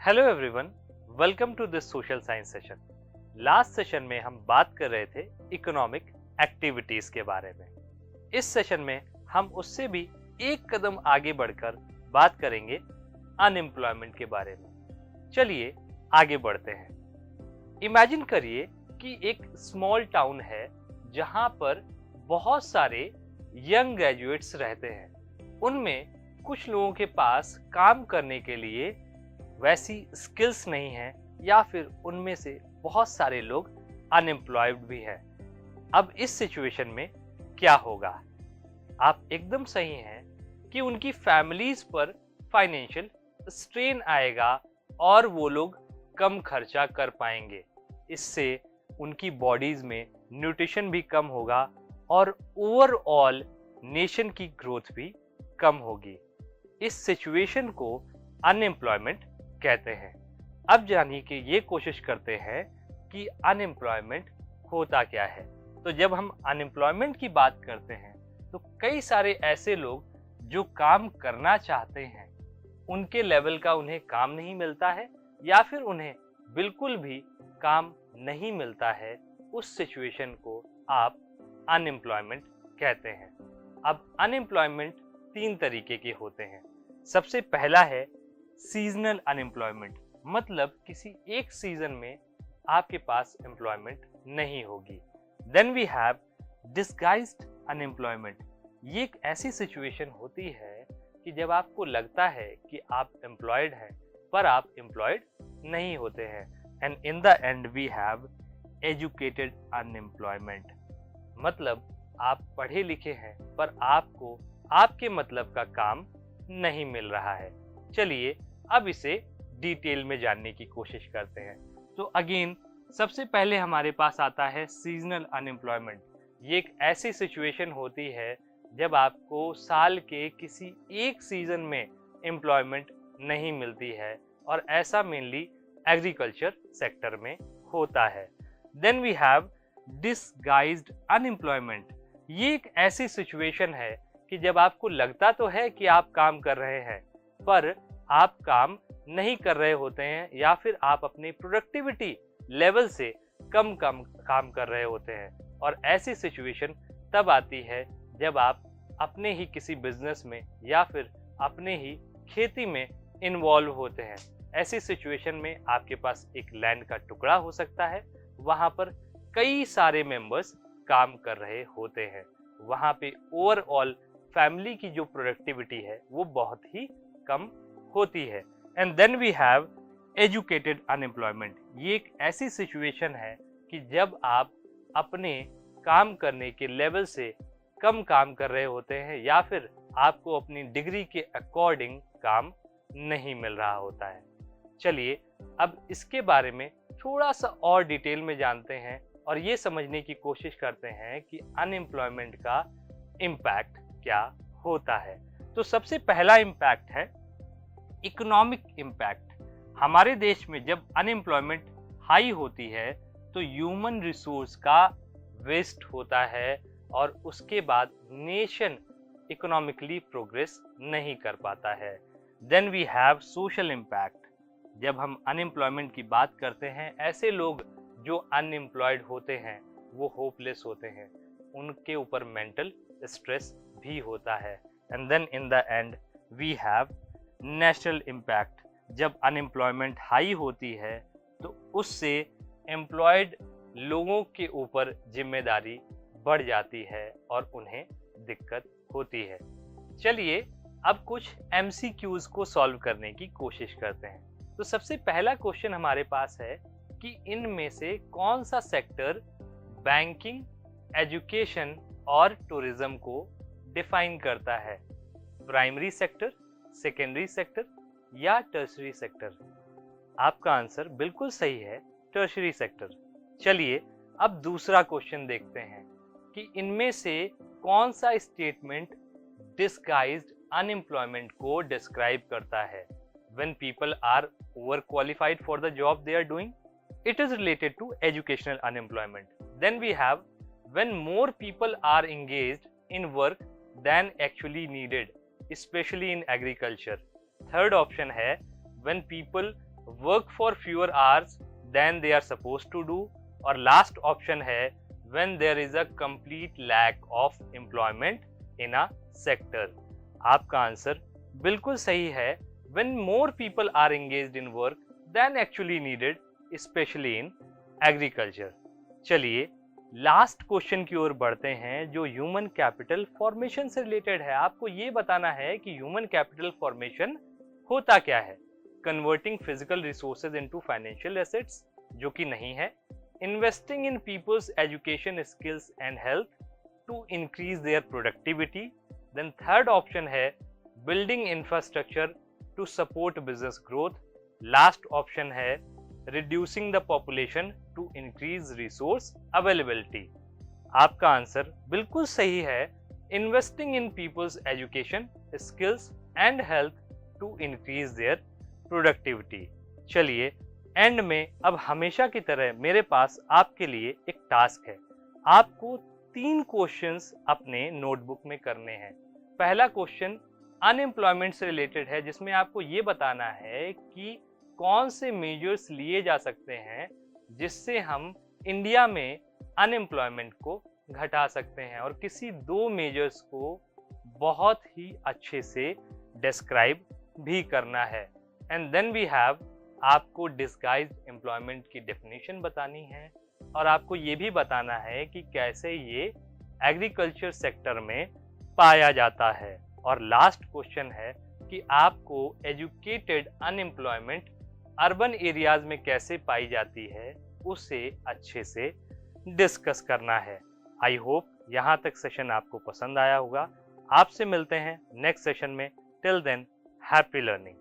Hello everyone, welcome to this social science session. Last session में हम बात कर रहे थे इकोनॉमिक एक्टिविटीज के बारे में। इस सेशन में हम उससे भी एक कदम आगे बढ़कर बात करेंगे अनएम्प्लॉयमेंट के बारे में। चलिए आगे बढ़ते हैं। इमेजिन करिए कि एक स्मॉल टाउन है जहां पर बहुत सारे यंग ग्रेजुएट्स रहते हैं। उनमें कुछ लोगों के पास काम करने के लिए वैसी स्किल्स नहीं है या फिर उनमें से बहुत सारे लोग अनएम्प्लॉयड भी हैं। अब इस सिचुएशन में क्या होगा? आप एकदम सही हैं कि उनकी फैमिलीज पर फाइनेंशियल स्ट्रेन आएगा और वो लोग कम खर्चा कर पाएंगे। इससे उनकी बॉडीज में न्यूट्रिशन भी कम होगा और ओवरऑल नेशन की ग्रोथ भी कम होगी। इस सिचुएशन को अनएम्प्लॉयमेंट कहते हैं। अब जानिए कि ये कोशिश करते हैं कि अनएम्प्लॉयमेंट होता क्या है। तो जब हम अनएम्प्लॉयमेंट की बात करते हैं तो कई सारे ऐसे लोग जो काम करना चाहते हैं उनके लेवल का उन्हें काम नहीं मिलता है या फिर उन्हें बिल्कुल भी काम नहीं मिलता है। उस सिचुएशन को आप अनएम्प्लॉयमेंट कहते हैं। अब अनएम्प्लॉयमेंट तीन तरीके के होते हैं। सबसे पहला है सीजनल अनएम्प्लॉयमेंट, मतलब किसी एक सीजन में आपके पास एम्प्लॉयमेंट नहीं होगी। Then we have disguised unemployment. ये एक ऐसी सिचुएशन होती है कि जब आपको लगता है कि आप एम्प्लॉयड हैं पर आप एम्प्लॉयड नहीं होते हैं। And in the end we have educated unemployment, मतलब आप पढ़े लिखे हैं पर आपको आपके मतलब का काम नहीं मिल रहा है। चलिए अब इसे डिटेल में जानने की कोशिश करते हैं। तो अगेन सबसे पहले हमारे पास आता है सीजनल अनएम्प्लॉयमेंट। ये एक ऐसी सिचुएशन होती है जब आपको साल के किसी एक सीजन में एम्प्लॉयमेंट नहीं मिलती है और ऐसा मेनली एग्रीकल्चर सेक्टर में होता है। Then we have disguised unemployment. ये एक ऐसी सिचुएशन है कि जब आपको लगता तो है कि आप काम कर रहे हैं पर आप काम नहीं कर रहे होते हैं या फिर आप अपनी प्रोडक्टिविटी लेवल से कम काम कर रहे होते हैं। और ऐसी सिचुएशन तब आती है जब आप अपने ही किसी बिजनेस में या फिर अपने ही खेती में इन्वॉल्व होते हैं। ऐसी सिचुएशन में आपके पास एक लैंड का टुकड़ा हो सकता है, वहां पर कई सारे मेंबर्स काम कर रहे होते हैं। वहां पे ओवरऑल फैमिली की जो प्रोडक्टिविटी है वो बहुत ही कम होती है। And then we have educated unemployment. ये एक ऐसी सिचुएशन है कि जब आप अपने काम करने के लेवल से कम काम कर रहे होते हैं या फिर आपको अपनी डिग्री के अकॉर्डिंग काम नहीं मिल रहा होता है। चलिए अब इसके बारे में थोड़ा सा और डिटेल में जानते हैं और ये समझने की कोशिश करते हैं कि अनएम्प्लॉयमेंट का इम्पैक्ट क्या होता है। तो सबसे पहला इम्पैक्ट है इकोनॉमिक इम्पैक्ट। हमारे देश में जब अनएम्प्लॉयमेंट हाई होती है तो ह्यूमन रिसोर्स का वेस्ट होता है और उसके बाद नेशन इकोनॉमिकली प्रोग्रेस नहीं कर पाता है। Then we have social impact. जब हम अनएम्प्लॉयमेंट की बात करते हैं, ऐसे लोग जो अनएम्प्लॉयड होते हैं वो होपलेस होते हैं, उनके ऊपर मेंटल स्ट्रेस भी होता है। And then in the end we have national impact. जब अनएम्प्लॉयमेंट हाई होती है तो उससे एम्प्लॉयड लोगों के ऊपर जिम्मेदारी बढ़ जाती है और उन्हें दिक्कत होती है। चलिए अब कुछ MCQs को सॉल्व करने की कोशिश करते हैं। तो सबसे पहला क्वेश्चन हमारे पास है कि इनमें से कौन सा सेक्टर बैंकिंग, एजुकेशन और टूरिज्म को डिफाइन करता है? प्राइमरी सेक्टर, सेकेंडरी सेक्टर या टर्शरी सेक्टर? आपका आंसर बिल्कुल सही है, टर्शरी सेक्टर। चलिए अब दूसरा क्वेश्चन देखते हैं कि इनमें से कौन सा स्टेटमेंट डिस्गाइज्ड अनएम्प्लॉयमेंट को डिस्क्राइब करता है? When people are over qualified for the job they are doing, it is related to educational unemployment. Then we have when more people are engaged in work than actually needed, especially in agriculture. Third option है when people work for fewer hours than they are supposed to do. और last option है when there is a complete lack of employment in a sector. आपका answer बिल्कुल सही है when more people are engaged in work than actually needed, especially in agriculture. चलिए last question की ओर बढ़ते हैं जो ह्यूमन कैपिटल फॉर्मेशन से रिलेटेड है। आपको ये बताना है कि ह्यूमन कैपिटल फॉर्मेशन होता क्या है। Converting physical resources into financial assets, जो कि नहीं है। Investing in people's education skills and health to increase their productivity. Then third option है building infrastructure to support business growth. Last option है reducing the population to increase resource availability. आपका answer बिल्कुल सही है investing in people's education skills and health to increase their productivity. चलिए end में अब हमेशा की तरह मेरे पास आपके लिए एक टास्क है। आपको 3 क्वेश्चंस अपने नोटबुक में करने हैं। पहला क्वेश्चन अनएम्प्लॉयमेंट से रिलेटेड है, जिसमें आपको ये बताना है कि कौन से मेजर्स लिए जा सकते हैं जिससे हम इंडिया में अनएम्प्लॉयमेंट को घटा सकते हैं, और किसी 2 मेजर्स को बहुत ही अच्छे से डिस्क्राइब भी करना है। एंड देन वी हैव आपको डिस्गाइज्ड एम्प्लॉयमेंट की डेफिनेशन बतानी है, और आपको ये भी बताना है कि कैसे ये एग्रीकल्चर सेक्टर में पाया जाता है। और लास्ट क्वेश्चन है कि आपको एजुकेटेड अनएम्प्लॉयमेंट अर्बन एरियाज में कैसे पाई जाती है उसे अच्छे से डिस्कस करना है। आई होप यहाँ तक सेशन आपको पसंद आया होगा। आपसे मिलते हैं नेक्स्ट सेशन में। Till than happy learning.